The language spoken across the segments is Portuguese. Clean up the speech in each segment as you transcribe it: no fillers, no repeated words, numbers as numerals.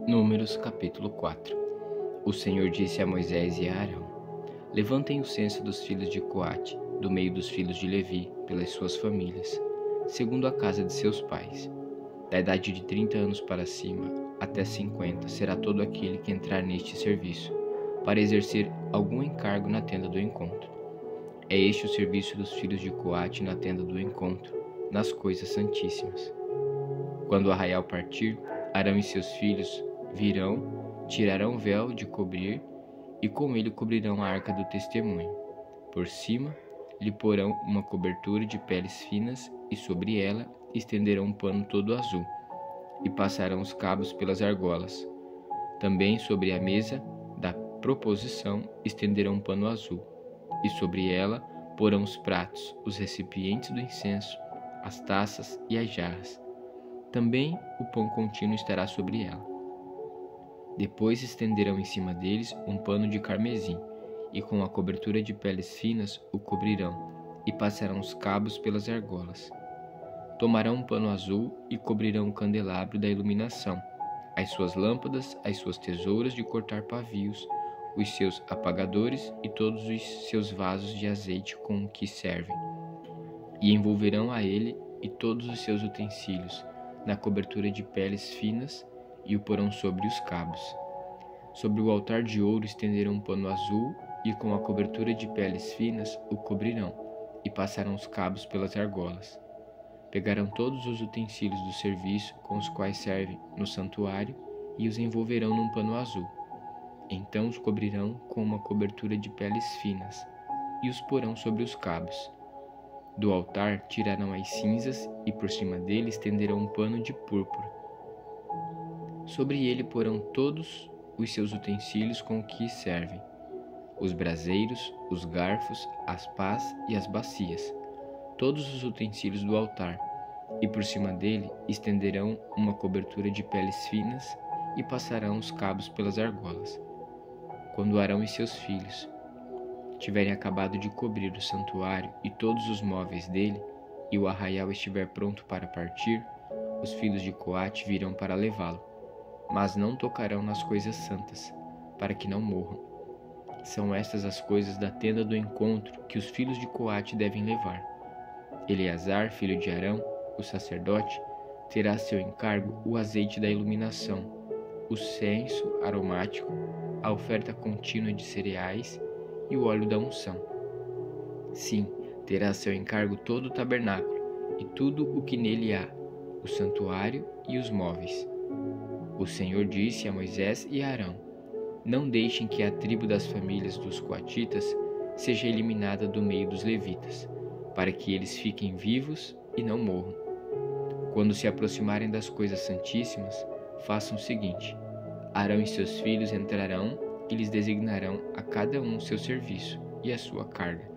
Números capítulo 4. O Senhor disse a Moisés e a Arão: Levantem o censo dos filhos de Coate, do meio dos filhos de Levi, pelas suas famílias, segundo a casa de seus pais. Da idade de 30 anos para cima, até 50, será todo aquele que entrar neste serviço, para exercer algum encargo na tenda do encontro. É este o serviço dos filhos de Coate na tenda do encontro, nas coisas santíssimas. Quando o arraial partir, Arão e seus filhos virão, tirarão o véu de cobrir, e com ele cobrirão a arca do testemunho. Por cima, lhe porão uma cobertura de peles finas, e sobre ela estenderão um pano todo azul, e passarão os cabos pelas argolas. Também sobre a mesa da proposição estenderão um pano azul, e sobre ela porão os pratos, os recipientes do incenso, as taças e as jarras. Também o pão contínuo estará sobre ela. Depois estenderão em cima deles um pano de carmesim, e com a cobertura de peles finas o cobrirão, e passarão os cabos pelas argolas. Tomarão um pano azul e cobrirão o candelabro da iluminação, as suas lâmpadas, as suas tesouras de cortar pavios, os seus apagadores e todos os seus vasos de azeite com o que servem. E envolverão a ele e todos os seus utensílios na cobertura de peles finas, e o porão sobre os cabos. Sobre o altar de ouro estenderão um pano azul, e com a cobertura de peles finas o cobrirão, e passarão os cabos pelas argolas. Pegarão todos os utensílios do serviço com os quais servem no santuário, e os envolverão num pano azul. Então os cobrirão com uma cobertura de peles finas, e os porão sobre os cabos. Do altar tirarão as cinzas, e por cima dele estenderão um pano de púrpura. Sobre ele porão todos os seus utensílios com que servem: os braseiros, os garfos, as pás e as bacias, todos os utensílios do altar, e por cima dele estenderão uma cobertura de peles finas, e passarão os cabos pelas argolas. Quando Arão e seus filhos tiverem acabado de cobrir o santuário e todos os móveis dele, e o arraial estiver pronto para partir, os filhos de Coate virão para levá-lo, mas não tocarão nas coisas santas, para que não morram. São estas as coisas da tenda do encontro que os filhos de Coate devem levar. Eleazar, filho de Arão, o sacerdote, terá a seu encargo o azeite da iluminação, o censo aromático, a oferta contínua de cereais e o óleo da unção. Sim, terá a seu encargo todo o tabernáculo e tudo o que nele há, o santuário e os móveis. O Senhor disse a Moisés e a Arão: Não deixem que a tribo das famílias dos coatitas seja eliminada do meio dos levitas, para que eles fiquem vivos e não morram. Quando se aproximarem das coisas santíssimas, façam o seguinte: Arão e seus filhos entrarão e lhes designarão a cada um seu serviço e a sua carga.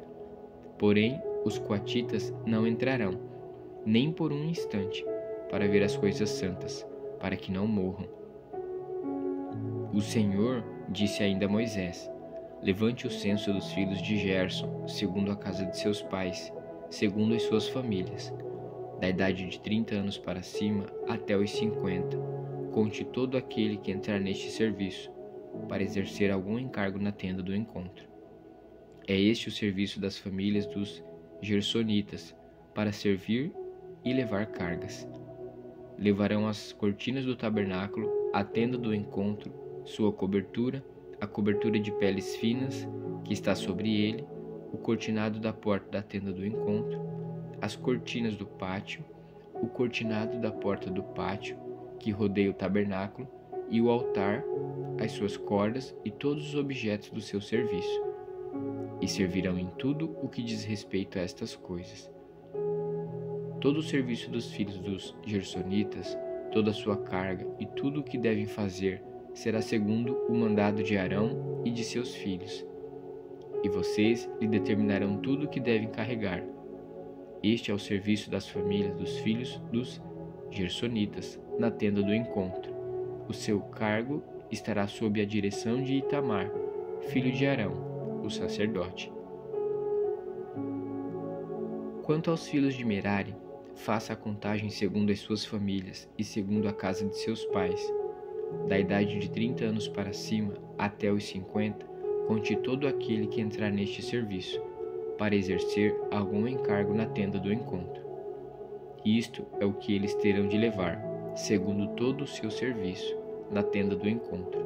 Porém, os coatitas não entrarão, nem por um instante, para ver as coisas santas, para que não morram. O Senhor disse ainda a Moisés: Levante o censo dos filhos de Gerson, segundo a casa de seus pais, segundo as suas famílias, da idade de 30 anos para cima até os 50. Conte todo aquele que entrar neste serviço, para exercer algum encargo na tenda do encontro. É este o serviço das famílias dos gersonitas, para servir e levar cargas. Levarão as cortinas do tabernáculo, a tenda do encontro, sua cobertura, a cobertura de peles finas que está sobre ele, o cortinado da porta da tenda do encontro, as cortinas do pátio, o cortinado da porta do pátio que rodeia o tabernáculo, e o altar, as suas cordas e todos os objetos do seu serviço. E servirão em tudo o que diz respeito a estas coisas. Todo o serviço dos filhos dos gersonitas, toda a sua carga e tudo o que devem fazer será segundo o mandado de Arão e de seus filhos. E vocês lhe determinarão tudo o que devem carregar. Este é o serviço das famílias dos filhos dos gersonitas na tenda do encontro. O seu cargo estará sob a direção de Itamar, filho de Arão, o sacerdote. Quanto aos filhos de Merari, faça a contagem segundo as suas famílias e segundo a casa de seus pais. da idade de 30 anos para cima até os 50, conte todo aquele que entrar neste serviço, para exercer algum encargo na tenda do encontro. Isto é o que eles terão de levar, segundo todo o seu serviço, na tenda do encontro: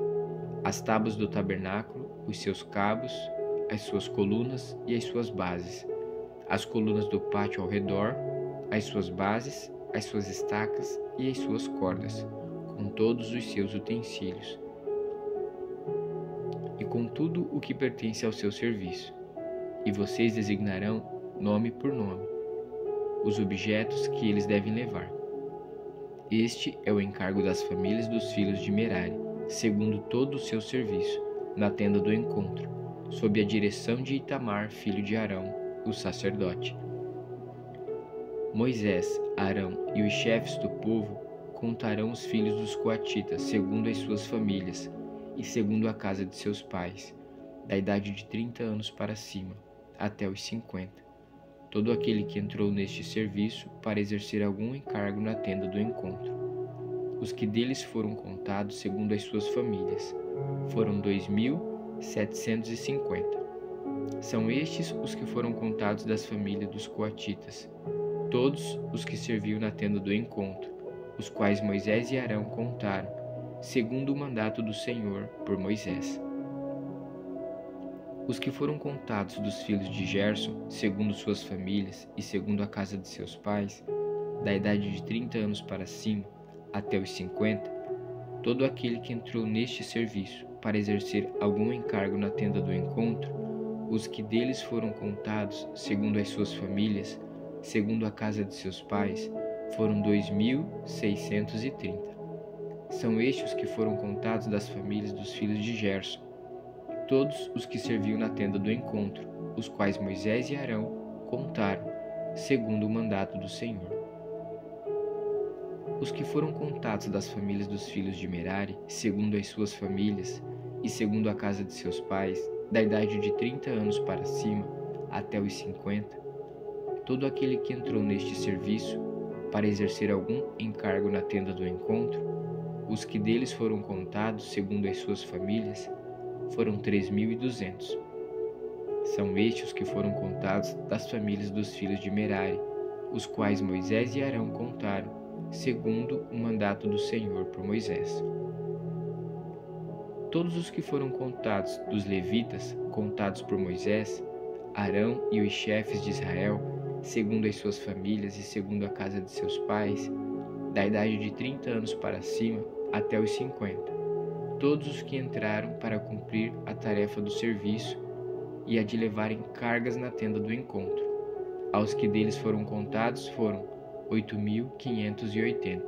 as tábuas do tabernáculo, os seus cabos, as suas colunas e as suas bases, as colunas do pátio ao redor, as suas bases, as suas estacas e as suas cordas, com todos os seus utensílios, e com tudo o que pertence ao seu serviço. E vocês designarão, nome por nome, os objetos que eles devem levar. Este é o encargo das famílias dos filhos de Merari, segundo todo o seu serviço, na tenda do encontro, sob a direção de Itamar, filho de Arão, o sacerdote. Moisés, Arão e os chefes do povo contarão os filhos dos coatitas segundo as suas famílias e segundo a casa de seus pais, da idade de 30 anos para cima, até os 50. Todo aquele que entrou neste serviço para exercer algum encargo na tenda do encontro. Os que deles foram contados segundo as suas famílias foram 2.750. São estes os que foram contados das famílias dos coatitas, todos os que serviam na tenda do encontro, os quais Moisés e Arão contaram, segundo o mandato do Senhor por Moisés. Os que foram contados dos filhos de Gerson, segundo suas famílias e segundo a casa de seus pais, da idade de 30 anos para cima, até os 50, todo aquele que entrou neste serviço para exercer algum encargo na tenda do encontro, os que deles foram contados, segundo as suas famílias, segundo a casa de seus pais, foram 2.630. São estes os que foram contados das famílias dos filhos de Gerson, todos os que serviam na tenda do encontro, os quais Moisés e Arão contaram, segundo o mandato do Senhor. Os que foram contados das famílias dos filhos de Merari, segundo as suas famílias e segundo a casa de seus pais, da idade de 30 anos para cima até os 50, todo aquele que entrou neste serviço para exercer algum encargo na tenda do encontro, os que deles foram contados segundo as suas famílias, foram 3.200. São estes os que foram contados das famílias dos filhos de Merari, os quais Moisés e Arão contaram, segundo o mandato do Senhor por Moisés. Todos os que foram contados dos levitas, contados por Moisés, Arão e os chefes de Israel, segundo as suas famílias e segundo a casa de seus pais, da idade de 30 anos para cima até os 50, todos os que entraram para cumprir a tarefa do serviço e a de levarem cargas na tenda do encontro. Aos que deles foram contados foram 8.580,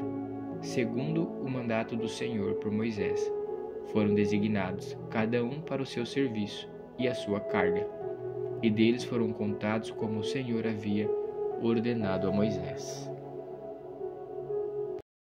segundo o mandato do Senhor por Moisés. Foram designados, cada um para o seu serviço e a sua carga, e deles foram contados como o Senhor havia ordenado a Moisés.